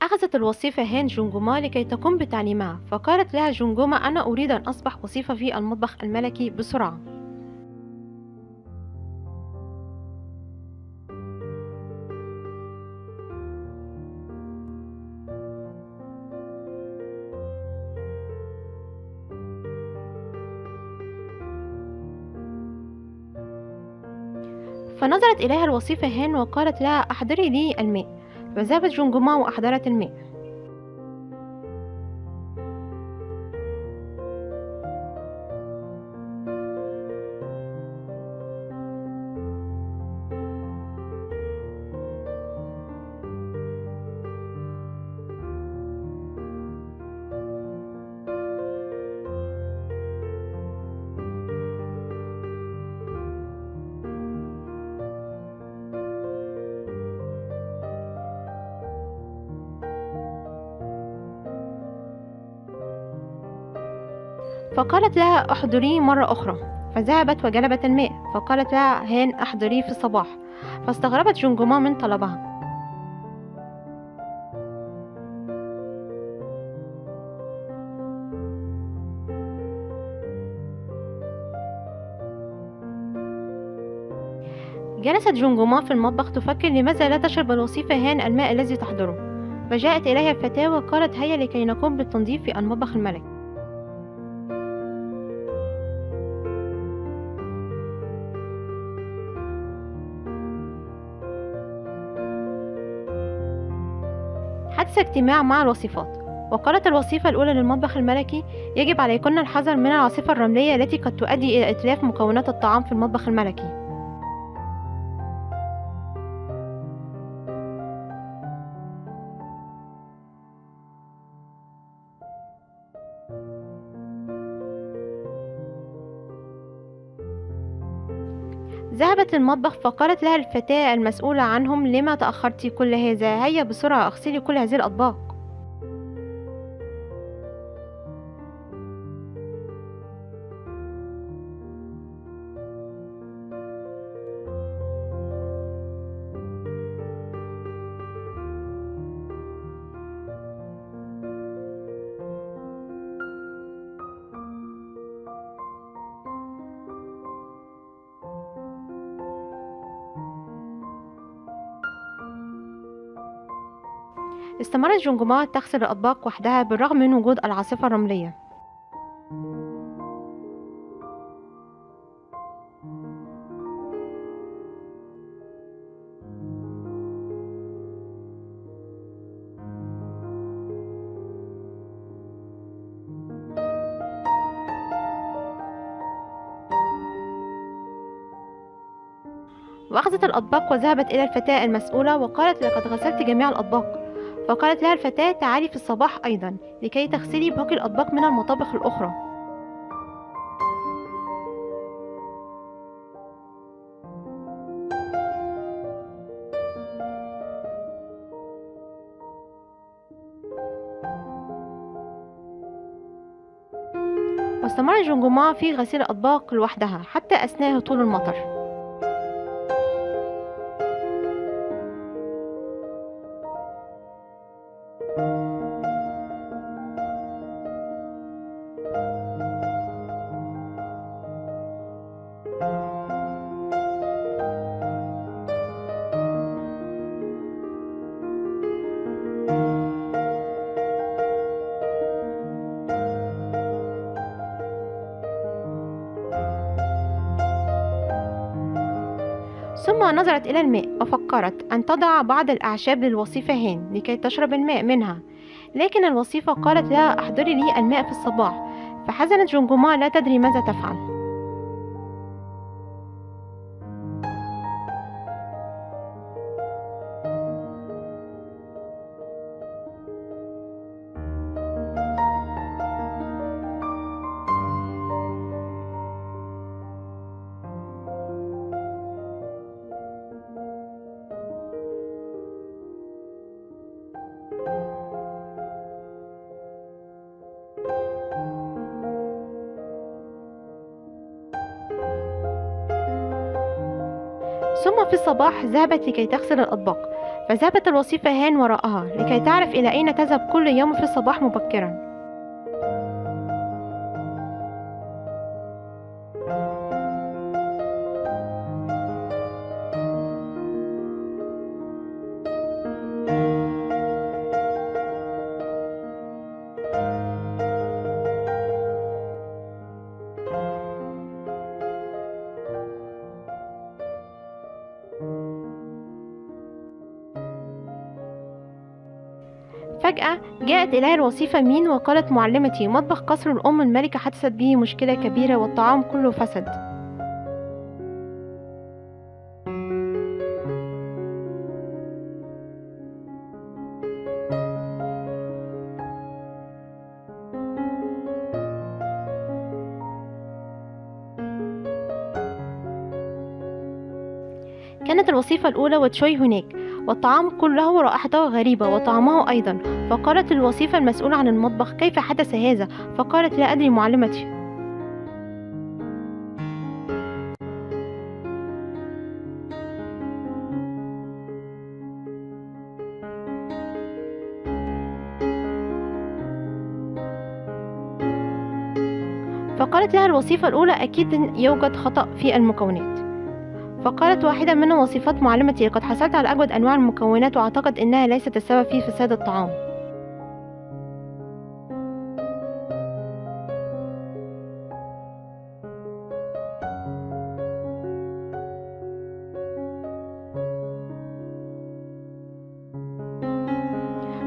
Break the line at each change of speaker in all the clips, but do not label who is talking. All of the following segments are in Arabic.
أخذت الوصيفة هان جونجوما لكي تقوم بتعليمها، فقالت لها جونجوما: أنا أريد أن أصبح وصيفة في المطبخ الملكي بسرعة. فنظرت إليها الوصيفة هان وقالت لها: أحضري لي الماء. فذهبت جونجوما وأحضرت الماء. فقالت لها: احضريه مرة أخرى. فذهبت وجلبت الماء. فقالت لها هان: احضريه في الصباح. فاستغربت جمجمة من طلبها. جلست جمجمة في المطبخ تفكر لماذا لا تشرب الوصيفة هان الماء الذي تحضره. فجاءت إليها الفتاة وقالت: هيا لكي نقوم بالتنظيف في المطبخ الملكي. حدث اجتماع مع الوصيفات. وقالت الوصيفة الأولى للمطبخ الملكي: يجب عليكن الحذر من العاصفة الرملية التي قد تؤدي إلى إتلاف مكونات الطعام في المطبخ الملكي. ذهبت للمطبخ فقالت لها الفتاة المسؤولة عنهم: لما تأخرتِ كل هذا؟ هيا بسرعة اغسلي كل هذه الأطباق. استمرت جمجمة تغسل الأطباق وحدها بالرغم من وجود العاصفة الرملية. وأخذت الأطباق وذهبت إلى الفتاة المسؤولة وقالت: لقد غسلت جميع الأطباق. فقالت لها الفتاة: تعالي في الصباح أيضا لكي تغسلي باقي الأطباق من المطابخ الأخرى. واستمرت جمجمة في غسيل الأطباق لوحدها حتى أثناء هطول المطر. ثم نظرت إلى الماء وفكرت أن تضع بعض الأعشاب للوصيفة هان لكي تشرب الماء منها. لكن الوصيفة قالت لها: احضري لي الماء في الصباح. فحزنت جمجمة لا تدري ماذا تفعل. ثم في الصباح ذهبت لكي تغسل الأطباق. فذهبت الوصيفة هان وراءها لكي تعرف إلى أين تذهب كل يوم في الصباح مبكرا. فجأة جاءت إليها الوصيفة مين وقالت: معلمتي، مطبخ قصر الأم الملكة حدثت به مشكلة كبيرة والطعام كله فسد. كانت الوصيفة الأولى وتشوي هناك، والطعام كله رائحته غريبة وطعمه أيضا. فقالت الوصيفة المسؤولة عن المطبخ: كيف حدث هذا؟ فقالت: لا أدري معلمتي. فقالت لها الوصيفة الأولى: أكيد يوجد خطأ في المكونات. فقالت واحدة من وصيفات: معلمتي، لقد حصلت على أجود أنواع المكونات وأعتقد أنها ليست السبب في فساد الطعام.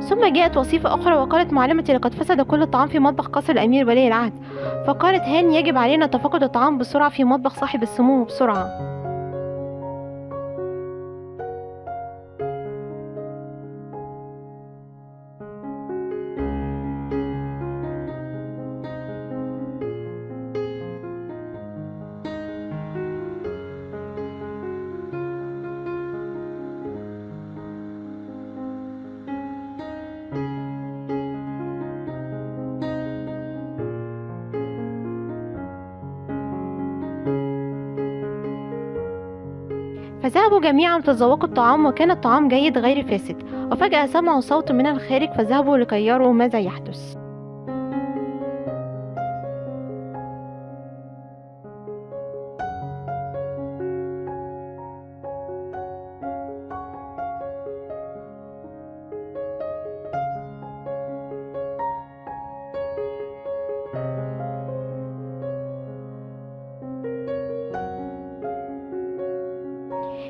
ثم جاءت وصيفة أخرى وقالت: معلمتي، لقد فسد كل الطعام في مطبخ قصر الأمير ولي العهد. فقالت هان: يجب علينا تفقد الطعام بسرعة في مطبخ صاحب السمو بسرعة. فذهبوا جميعا لتذوقوا الطعام، وكان الطعام جيد غير فاسد. وفجأة سمعوا صوت من الخارج فذهبوا لكي يروا ماذا يحدث.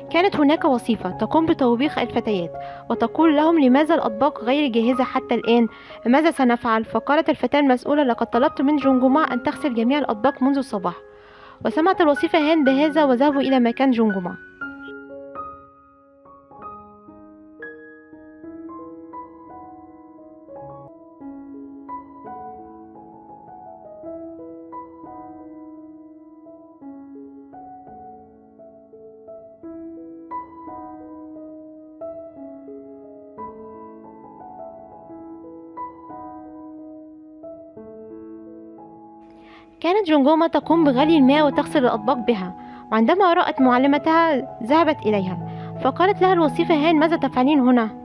كانت هناك وصيفة تقوم بتوبيخ الفتيات وتقول لهم: لماذا الأطباق غير جاهزة حتى الآن؟ ماذا سنفعل؟ فقالت الفتاة المسؤولة: لقد طلبت من جونجوما أن تغسل جميع الأطباق منذ الصباح. وسمعت الوصيفة هان بهذا وذهبوا إلى مكان جونجوما. كانت جونجوما تقوم بغلي الماء وتغسل الأطباق بها، وعندما رأت معلمتها ذهبت إليها. فقالت لها الوصيفة هان: ماذا تفعلين هنا؟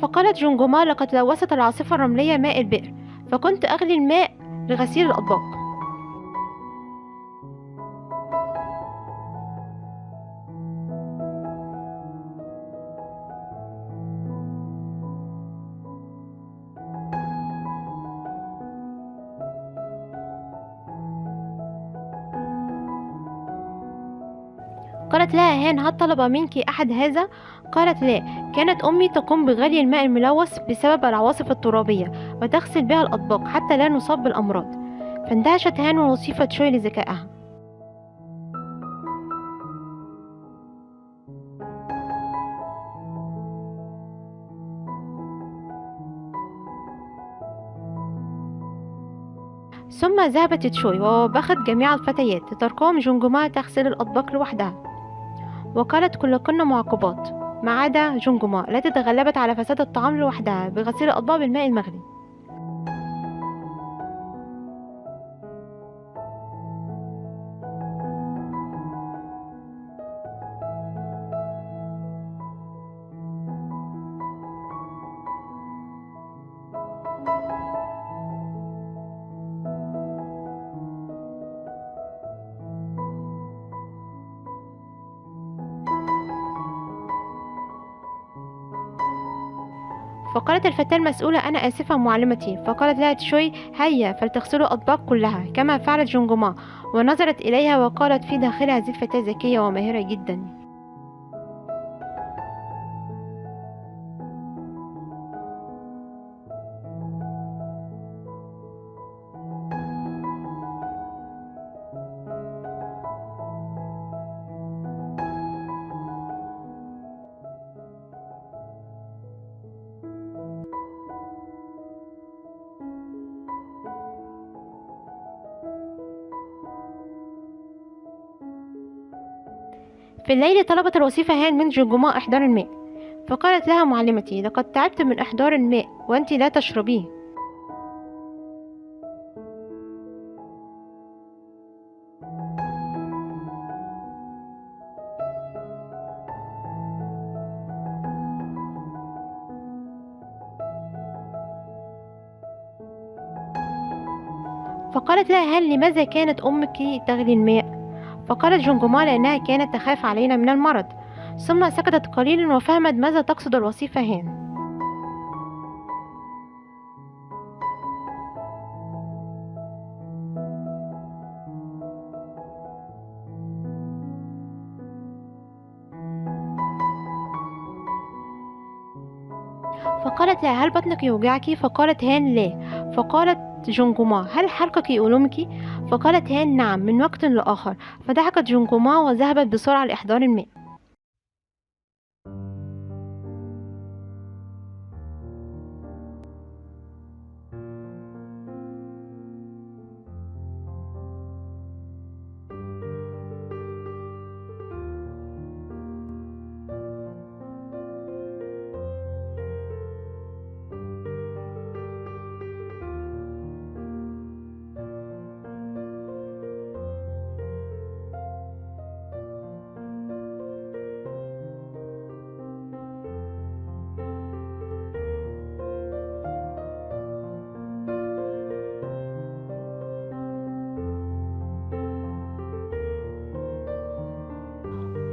فقالت جونجوما: لقد لوثت العاصفة الرملية ماء البئر، فكنت أغلي الماء لغسيل الأطباق. قالت لها هان: هل طلب منك أحد هذا؟ قالت: لا، كانت أمي تقوم بغلي الماء الملوث بسبب العواصف الترابية وتغسل بها الأطباق حتى لا نصاب بالأمراض. فاندهشت هان ووصيفة شوي لذكائها. ثم ذهبت تشوي ووبخت جميع الفتيات لتركهم جمجمة تغسل الأطباق لوحدها، وقالت كلكن معاقبات ما عدا جمجمة التي تغلبت على فساد الطعام لوحدها بغسيل الأطباق بالماء المغلي. فقالت الفتاة المسؤولة: أنا آسفة معلمتي. فقالت لها تشوي: هيا فلتغسلوا الأطباق كلها كما فعلت جمجمة. ونظرت إليها وقالت في داخلها: هذه الفتاة ذكية وماهرة جدا. في الليل طلبت الوصيفة هان من جمجمة إحضار الماء، فقالت لها معلمتي: لقد تعبت من إحضار الماء وأنت لا تشربيه. فقالت لها: هل لماذا كانت أمك تغلي الماء؟ فقالت جمجمة: لأنها كانت تخاف علينا من المرض. ثم سكتت قليلا وفهمت ماذا تقصد الوصيفة هان. فقالت لها: هل بطنك يوجعك؟ فقالت هان: لا. فقالت جمجمة: هل حلقك يؤلمك؟ فقالت هان: نعم، من وقت لآخر. فضحكت جمجمة وذهبت بسرعة لإحضار الماء.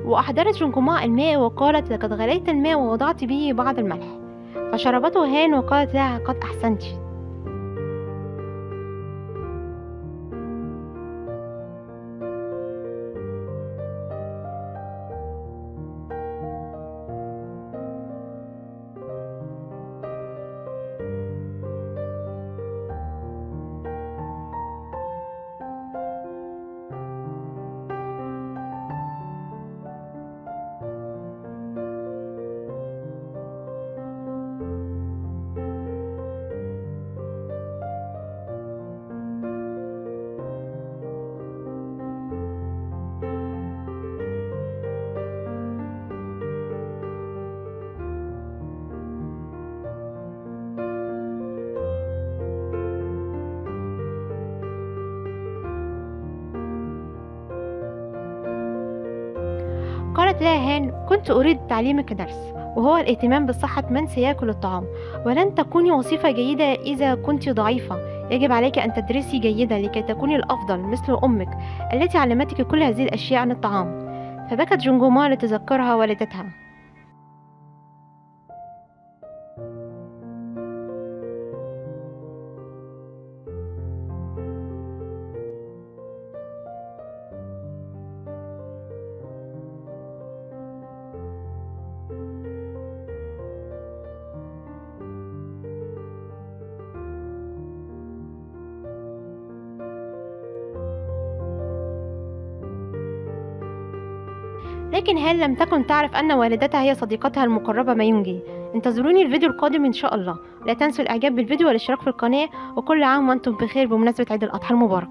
وأحضرت جمجمة الماء وقالت: لقد غليت الماء ووضعت به بعض الملح. فشربته هان وقالت لها: قد أحسنت. قالت لها هان: كنت أريد تعليمك درس، وهو الاهتمام بصحة من سيأكل الطعام. ولن تكوني وصيفة جيدة إذا كنت ضعيفة. يجب عليك أن تدرسي جيدا لكي تكوني الأفضل مثل أمك التي علمتك كل هذه الأشياء عن الطعام. فبكت جمجمة لتذكرها والدتها. لكن هل لم تكن تعرف أن والدتها هي صديقتها المقربة مايونجي؟ انتظروني الفيديو القادم إن شاء الله. لا تنسوا الإعجاب بالفيديو والاشتراك في القناة، وكل عام وأنتم بخير بمناسبة عيد الأضحى المبارك.